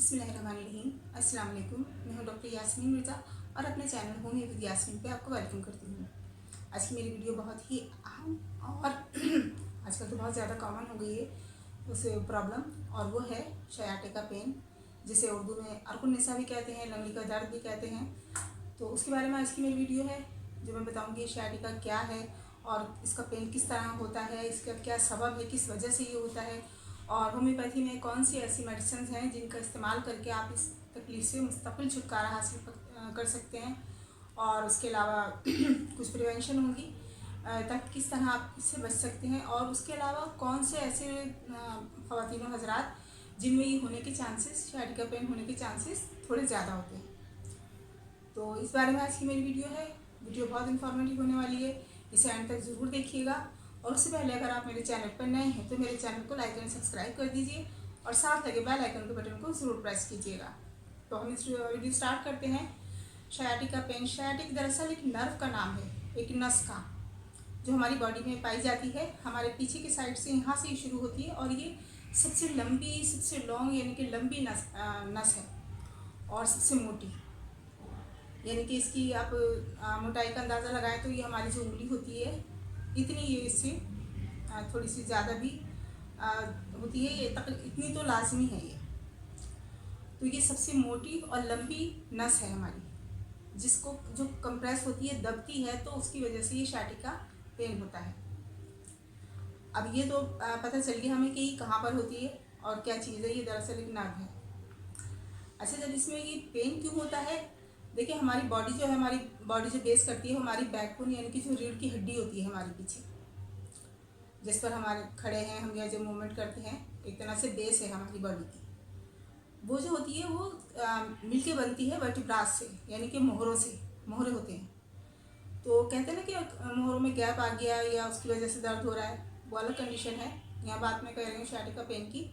बिस्मिल्लाहिर्रहमानिर्रहीम। अस्सलाम वालेकुम। मैं हूँ डॉक्टर यास्मीन मिर्ज़ा और अपने चैनल होम विद यास्मीन पे आपको वेलकम करती हूँ। आज की मेरी वीडियो बहुत ही अहम और आजकल तो बहुत ज़्यादा कॉमन हो गई है उस प्रॉब्लम, और वो है शयाटिका पेन, जिसे उर्दू में अर्कुन्निसा भी कहते हैं, लंगड़ी का दर्द भी कहते हैं। तो उसके बारे में आज की मेरी वीडियो है, जो मैं बताऊँगी शयाटिका क्या है और इसका पेन किस तरह होता है, इसका क्या सबब है, किस वजह से ये होता है, और होम्योपैथी में कौन सी ऐसी मेडिसिन हैं जिनका इस्तेमाल करके आप इस तकलीफ़ से मुस्तकिल छुटकारा हासिल कर सकते हैं, और उसके अलावा कुछ प्रिवेंशन होंगी ताकि किस तरह आप इससे बच सकते हैं, और उसके अलावा कौन से ऐसे ख़वातीन व हज़रात जिनमें ये होने के चांसेस, शयाटिका पेन होने के चांसेस थोड़े ज़्यादा होते हैं। तो इस बारे में आज की मेरी वीडियो है। वीडियो बहुत इन्फॉर्मेटिव होने वाली है, इसे एंड तक ज़रूर देखिएगा। और उससे पहले अगर आप मेरे चैनल पर नए हैं तो मेरे चैनल को लाइक एंड सब्सक्राइब कर दीजिए और साथ लगे बेल आइकन के बटन को ज़रूर प्रेस कीजिएगा। तो हम इस वीडियो स्टार्ट करते हैं। शयाटिका पेन, शयाटिक दरअसल एक नर्व का नाम है, एक नस का, जो हमारी बॉडी में पाई जाती है। हमारे पीछे की साइड से, यहाँ से ही शुरू होती है, और ये सबसे लंबी, सबसे लॉन्ग यानी कि लंबी नस है, और सबसे मोटी, यानी कि इसकी आप मोटाई का अंदाज़ा लगाएं तो ये हमारी जो उंगली होती है इतनी, ये इससे थोड़ी सी ज़्यादा भी होती है, ये तक इतनी तो लाजमी है ये। तो ये सबसे मोटी और लंबी नस है हमारी, जिसको जो कंप्रेस होती है, दबती है, तो उसकी वजह से ये शयाटिका पेन होता है। अब ये तो पता चल गया हमें कि ये कहाँ पर होती है और क्या चीज़ है। ये दरअसल एक नर्व है। अच्छा, जब इसमें ये पेन क्यों होता है, देखिए हमारी बॉडी जो है, हमारी बॉडी जो बेस करती है, वो हमारी बैकबोन यानी कि जो रीढ़ की हड्डी होती है हमारे पीछे, जिस पर हमारे खड़े हैं हम या जो मूवमेंट करते हैं, एक तरह से बेस है हमारी बॉडी की। वो जो होती है वो मिलके बनती है वर्टिब्रास से, यानी कि मोहरों से, मोहरे होते हैं। तो कहते हैं ना कि मोहरों में गैप आ गया या उसकी वजह से दर्द हो रहा है, वो अलग कंडीशन है। यहाँ बात मैं कह रही हूँ शयाटिका पेन की।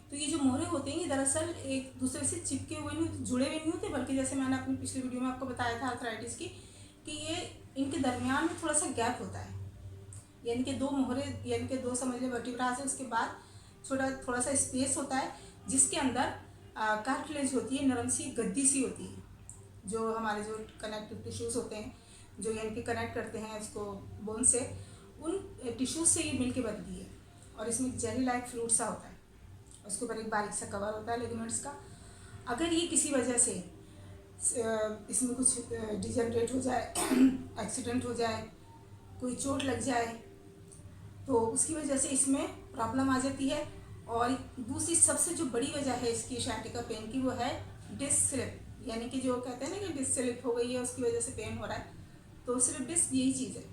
तो ये जो मोहरे होते हैं, ये दरअसल एक दूसरे से चिपके हुए नहीं होते, जुड़े हुए नहीं होते, बल्कि जैसे मैंने अपनी पिछली वीडियो में आपको बताया था आर्थराइटिस की, कि ये इनके दरमियान में थोड़ा सा गैप होता है, यानी कि दो मोहरे, यानी कि दो समझ लो वर्टिब्रास है, उसके बाद थोड़ा सा स्पेस होता है, जिसके अंदर कार्टिलेज होती है, नरम सी गद्दी सी होती है, जो हमारे जो कनेक्टिव टिश्यूज़ होते हैं, जो यानी कि कनेक्ट करते हैं इसको बोन से, उन टिश्यूज़ से ये मिल के बनती है। और इसमें जेली लाइक फ्लूइड सा होता है, उसके ऊपर एक बारीक सा कवर होता है लिगामेंट्स का। अगर ये किसी वजह से इसमें कुछ डिजनरेट हो जाए, एक्सीडेंट हो जाए, कोई चोट लग जाए, तो उसकी वजह से इसमें प्रॉब्लम आ जाती है। और दूसरी सबसे जो बड़ी वजह है इसकी शयाटिका पेन की, वो है डिस्क स्लिप, यानी कि जो कहते हैं ना कि डिस्क स्लिप हो गई है, उसकी वजह से पेन हो रहा है। तो सिर्फ डिस्क यही चीज़ है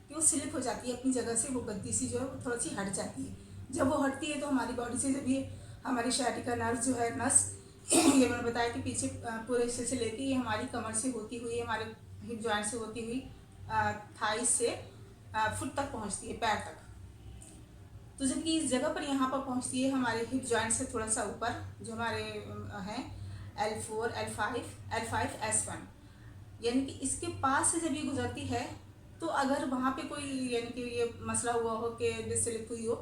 कि वो स्लिप हो जाती है अपनी जगह से, वो गद्दी सी जो है वो थोड़ी सी हट जाती है। जब वो हटती है तो हमारी बॉडी से, जब ये हमारी शयाटिका नर्व जो है, नस ये मैंने बताया कि पीछे पूरे हिस्से से लेके ये हमारी कमर से होती हुई, हमारे हिप जॉइंट से होती हुई थाइस से फुट तक पहुंचती है, पैर तक। तो जब ये इस जगह पर, यहाँ पर पहुंचती है हमारे हिप जॉइंट से थोड़ा सा ऊपर, जो हमारे हैं L4, L5, S1, यानी कि इसके पास से जब ये गुजरती है, तो अगर वहाँ पे कोई यानी कि ये मसला हुआ हो कि डिस्क स्लिप हुई हो,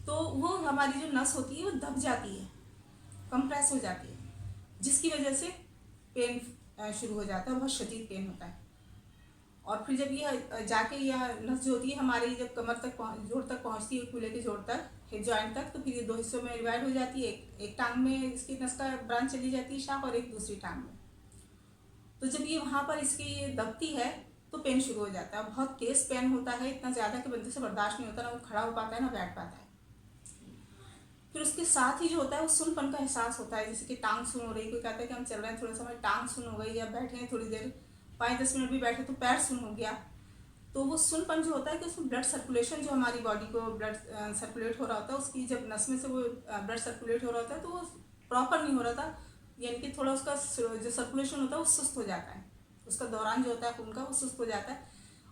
तो वो हमारी जो नस होती है वो दब जाती है, कंप्रेस हो जाती है, जिसकी वजह से पेन शुरू हो जाता है, बहुत शदीद पेन होता है। और फिर जब ये जाके यह नस जो होती है हमारी, जब कमर तक जोड़ तक पहुंचती है, कूल्हे के जोड़ तक, हिप जॉइंट तक, तो फिर ये दो हिस्सों में डिवाइड हो जाती है। एक टांग में इसकी नस का ब्रांच चली जाती है, शाख, और एक दूसरी टांग में। तो जब ये वहाँ पर इसकी दबती है तो पेन शुरू हो जाता है। बहुत तेज़ पेन होता है, इतना ज़्यादा कि बंदे से बर्दाश्त नहीं होता, ना वो खड़ा हो पाता है ना बैठ पाता है। फिर उसके साथ ही जो होता है वो सुनपन का एहसास होता है, जैसे कि टांग सुन हो रही, कोई कहता है कि हम चल रहे हैं, थोड़ा सा हमारी टांग सुन हो गई, या बैठे हैं थोड़ी देर, 5-10 मिनट भी बैठे तो पैर सुन हो गया। तो वो सुनपन जो होता है कि उसमें ब्लड सर्कुलेशन, जो हमारी बॉडी को ब्लड सर्कुलेट हो रहा होता है, उसकी जब नस में से वो ब्लड सर्कुलेट हो रहा होता है, तो वो प्रॉपर नहीं हो रहा था, यानी कि थोड़ा उसका जो सर्कुलेशन होता है वो सुस्त हो जाता है, उसका दौरान जो होता है खून का वो सुस्त हो जाता है,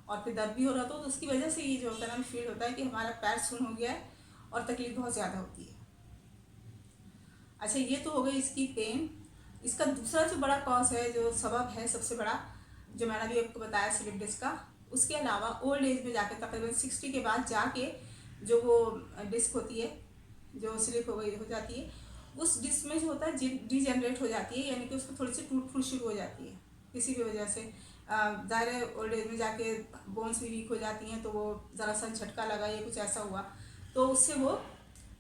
और फिर दर्द भी हो रहा था। तो उसकी वजह से ये जो होता है ना, फील होता है कि हमारा पैर सुन हो गया है और तकलीफ बहुत ज़्यादा होती है। अच्छा, ये तो हो गई इसकी पेन। इसका दूसरा जो बड़ा कॉज है, जो सबब है सबसे बड़ा, जो मैंने अभी आपको बताया स्लिप डिस्क का, उसके अलावा ओल्ड एज में जाके, तकरीबन 60 के बाद जाके, जो वो डिस्क होती है जो स्लिप हो जाती है, उस डिस्क में जो होता है डिजेनरेट हो जाती है, यानी कि उसको थोड़ी सी टूट फूट शुरू हो जाती है किसी भी वजह से। ज़ाहिर है ओल्ड एज में जाके बोन्स भी वीक हो जाती हैं, तो वो ज़रा सा झटका लगा या कुछ ऐसा हुआ तो उससे वो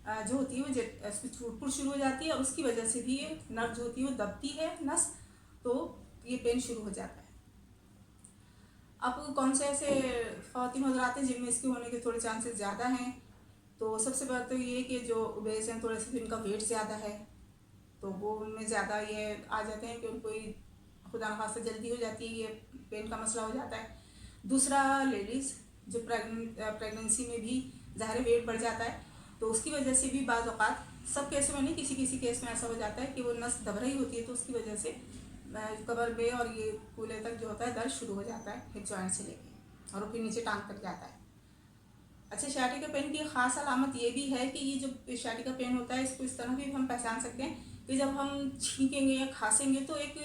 जो होती है वो उसकी टूट फूट शुरू हो जाती है, और उसकी वजह से भी ये नर्व जो होती है वो दबती है नस, तो ये पेन शुरू हो जाता है। अब कौन से ऐसे ख़वातीन हज़रात हैं जिनमें इसके होने के थोड़े चांसेस ज़्यादा हैं, तो सबसे पहले तो ये कि जो ओबेस हैं, थोड़े से जिनका वेट ज़्यादा है, तो वो उनमें ज़्यादा ये आ जाते हैं कि उनको खुदा न खास्ता जल्दी हो जाती है, ये पेन का मसला हो जाता है। दूसरा, लेडीज़ जो प्रेगनेंसी में भी ज़ाहिर वेट बढ़ जाता है, तो उसकी वजह से भी बाज़ औक़ात, सब केसों में नहीं, किसी किसी केस में ऐसा हो जाता है कि वो नस दब रही होती है, तो उसकी वजह से कमर में और ये कूल्हे तक जो होता है दर्द शुरू हो जाता है, हिप जॉइंट से लेके, और वो फिर नीचे टांग तक जाता है। अच्छा, sciatica पेन की ख़ास अलामत ये भी है कि ये जो sciatica पेन होता है, इसको इस तरह भी हम पहचान सकते हैं कि जब हम छींकेंगे या खांसेंगे तो एक,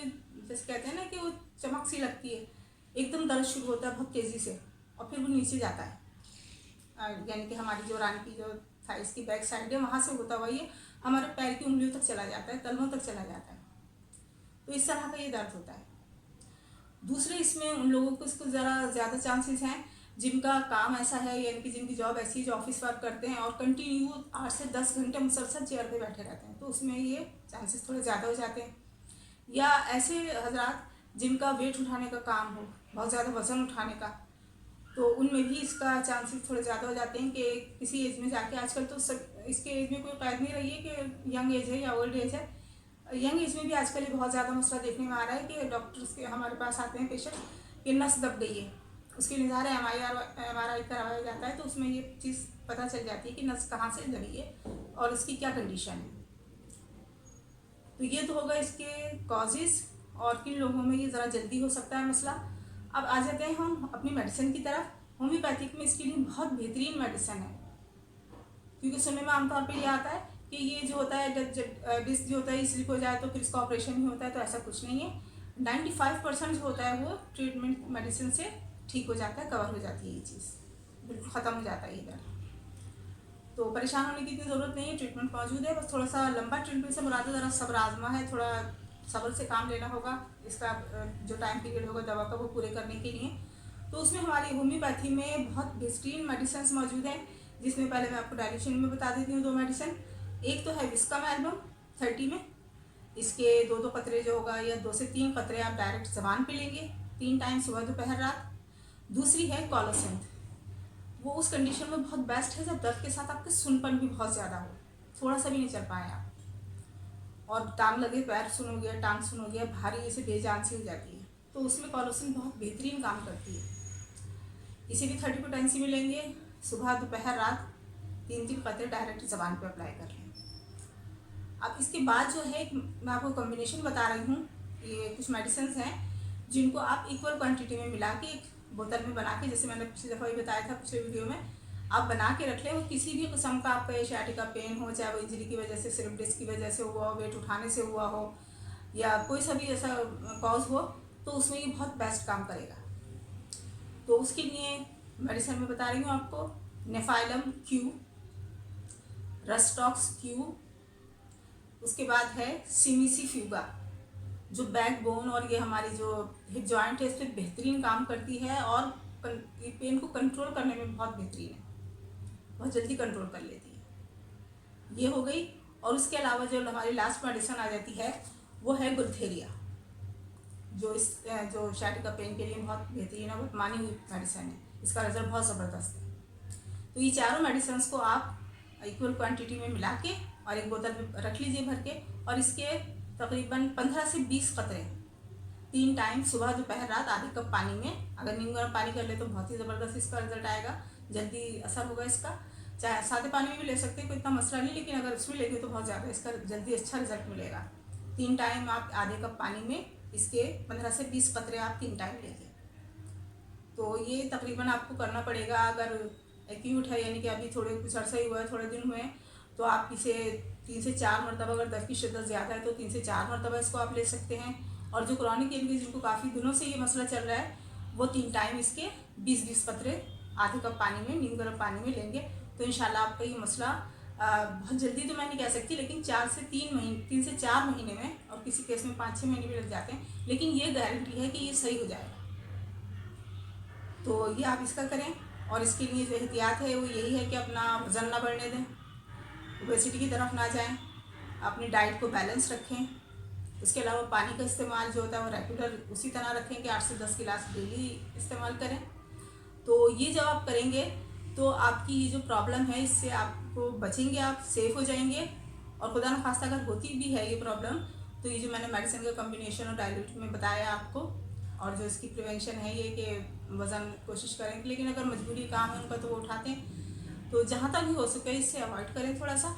जैसे कहते हैं ना कि वो चमक सी लगती है, एकदम दर्द शुरू होता है बहुत तेज़ी से, और फिर वो नीचे जाता है, यानी कि हमारी जो रान की जो थाइस की बैक साइड है वहाँ से होता हुआ ये हमारे पैर की उंगलियों तक चला जाता है, तलवों तक चला जाता है, तो इस तरह का ये दर्द होता है। दूसरे, इसमें उन लोगों को इसको ज़रा ज़्यादा चांसेस हैं जिनका काम ऐसा है, यानी कि जिनकी जॉब ऐसी है जो ऑफिस वर्क करते हैं और कंटिन्यू 8 से 10 घंटे मुसलसल चेयर पे बैठे रहते हैं, तो उसमें ये चांसेस थोड़े ज़्यादा हो जाते हैं। या ऐसे हजरात जिनका वेट उठाने का काम हो, बहुत ज़्यादा वज़न उठाने का, तो उनमें भी इसका चांसेस थोड़े ज़्यादा हो जाते हैं कि किसी एज में जाके, आजकल तो सब इसके एज में कोई कैद नहीं रही है कि यंग एज है या ओल्ड एज है, यंग एज में भी आजकल ये बहुत ज़्यादा मसला देखने में आ रहा है कि डॉक्टर्स के हमारे पास आते हैं पेशेंट कि नस दब गई है, उसके लिए ज़ाहिर MRI करवाया जाता है, तो उसमें ये चीज़ पता चल जाती है कि नस कहाँ से दबी है और इसकी क्या कंडीशन है। तो ये तो होगा इसके कॉजेज़ और किन लोगों में ये ज़रा जल्दी हो सकता है मसला। अब आ जाते हैं हम अपनी मेडिसिन की तरफ। होम्योपैथिक में इसके लिए बहुत बेहतरीन मेडिसिन है, क्योंकि सुनने में आमतौर पर ये आता है कि ये जो होता है जब डिस्क जो होता है स्लिप हो जाए तो फिर इसका ऑपरेशन ही होता है, तो ऐसा कुछ नहीं है। 95% जो होता है वो ट्रीटमेंट मेडिसिन से ठीक हो जाता है, कवर हो जाती है, ये चीज़ बिल्कुल ख़त्म हो जाता है ये दर्द। तो परेशान होने की इतनी ज़रूरत नहीं है, ट्रीटमेंट मौजूद है, बस थोड़ा सा लंबा ट्रीटमेंट से मुराद ज़रा सब्र आजमा है, थोड़ा सब्र से काम लेना होगा, इसका जो टाइम पीरियड होगा दवा का वो पूरे करने के लिए। तो उसमें हमारी होम्योपैथी में बहुत बेहतरीन मेडिसिन मौजूद हैं, जिसमें पहले मैं आपको डायरेक्शन में बता देती हूँ 2 मेडिसिन। एक तो है विस्कम एल्बम 30 में, इसके 2-2 कतरे जो होगा या 2 से 3 कतरे आप डायरेक्ट ज़बान पे लेंगे 3 टाइम, सुबह दोपहर रात। दूसरी है कॉलोसेंट, वो उस कंडीशन में बहुत बेस्ट है जब दर्द के साथ आपके सुनपन भी बहुत ज़्यादा हो, थोड़ा सा भी नहीं चल पाए आप, और टांग लगे, पैर सुन हो गया, टांग सुन हो गया, भारी जैसे बेजान सी हो जाती है, तो उसमें कॉलोसेंट बहुत बेहतरीन काम करती है। इसे भी 30 पोटेंसी में लेंगे, सुबह दोपहर रात 3-3 कतरे डायरेक्ट ज़बान पे अप्लाई कर लें। अब इसके बाद जो है मैं आपको कॉम्बिनेशन बता रही हूँ, ये कुछ मेडिसिन हैं जिनको आप इक्वल क्वांटिटी में मिला के एक बोतल में बना के, जैसे मैंने पिछली दफ़ा भी बताया था पिछले वीडियो में, आप बना के रख लें। वो किसी भी किस्म का आपका ये sciatica पेन हो, चाहे वो इंजरी की वजह से, स्लिप डिस्क की वजह से हुआ हो, वेट उठाने से हुआ हो, या कोई सा भी ऐसा कॉज हो, तो उसमें ये बहुत बेस्ट काम करेगा। तो उसके लिए मेडिसिन में बता रही हूँ आपको, नेफाइलम क्यू, रस्टॉक्स क्यू, उसके बाद है सिमिसी फ्यूगा, जो बैक बोन और ये हमारी जो हिप जॉइंट है इस पर बेहतरीन काम करती है, और पेन को कंट्रोल करने में बहुत बेहतरीन है, बहुत जल्दी कंट्रोल कर लेती है। ये हो गई। और उसके अलावा जो हमारी लास्ट मेडिसिन आ जाती है वो है गुलथेरिया, जो sciatica पेन के लिए बहुत बेहतरीन है, बहुत मानी हुई मेडिसिन है, इसका रिजल्ट बहुत ज़बरदस्त है। तो ये चारों मेडिसिन को आप इक्वल क्वांटिटी में मिला के और एक बोतल में रख लीजिए भर के, और इसके तकरीबन 15 से 20 कतरे 3 टाइम, सुबह दोपहर रात, आधे कप पानी में, अगर नीम गर्म पानी कर ले तो बहुत ही ज़बरदस्त इसका रिजल्ट आएगा, जल्दी असर होगा इसका। चाहे सादे पानी में भी ले सकते हैं, कोई इतना मसला नहीं, लेकिन अगर उसमें लेंगे तो बहुत ज़्यादा इसका जल्दी अच्छा रिजल्ट मिलेगा। 3 टाइम आप आधे कप पानी में इसके 15 से 20 कतरे आप 3 टाइम लीजिए। तो ये तकरीबन आपको करना पड़ेगा, अगर एक्यूट है यानी कि अभी थोड़े कुछ अर्सा ही हुआ है, थोड़े दिन हुए हैं, तो आप इसे 3 से 4 मरतबा, अगर दर्द की शिद्दत ज़्यादा है तो 3 से 4 मरतबा इसको आप ले सकते हैं। और जो क्रॉनिक यानी कि जिनको काफ़ी दिनों से ये मसला चल रहा है, वो 3 टाइम इसके 20-20 कतरे आधे कप पानी में, नीम गर्म पानी में लेंगे, तो इंशाल्लाह आपका ये मसला बहुत जल्दी तो मैं नहीं कह सकती, लेकिन 3 से 4 महीने में, और किसी केस में 5-6 महीने भी लग जाते हैं, लेकिन ये गारंटी है कि ये सही हो जाएगा। तो ये आप इसका करें, और इसके लिए जो एहतियात है वो यही है कि अपना वज़न ना बढ़ने दें, ओबेसिटी की तरफ ना जाएं, अपनी डाइट को बैलेंस रखें। इसके अलावा पानी का इस्तेमाल जो होता है वो रेगुलर उसी तरह रखें कि 8 से 10 गिलास डेली इस्तेमाल करें। तो ये जब आप करेंगे तो आपकी ये जो प्रॉब्लम है इससे आपको बचेंगे, आप सेफ़ हो जाएंगे। और खुदा न खास्ता अगर होती भी है ये प्रॉब्लम, तो ये जो मैंने मेडिसिन का कॉम्बिनेशन और डाइल्यूट में बताया आपको, और जो इसकी प्रिवेंशन है ये कि वज़न कोशिश करें, लेकिन अगर मजबूरी काम है उनका तो वो उठाते हैं। तो जहाँ तक भी हो सके इससे अवॉइड करें थोड़ा सा,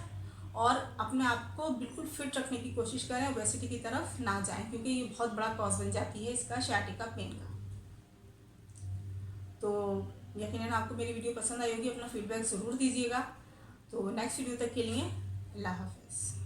और अपने आप को बिल्कुल फिट रखने की कोशिश करें, ओबेसिटी की तरफ ना जाएं, क्योंकि ये बहुत बड़ा कॉज बन जाती है इसका sciatica पेन का। तो यकीनन आपको मेरी वीडियो पसंद आई होगी, अपना फीडबैक ज़रूर दीजिएगा। तो नेक्स्ट वीडियो तक के लिए अल्लाह हाफ़िज़।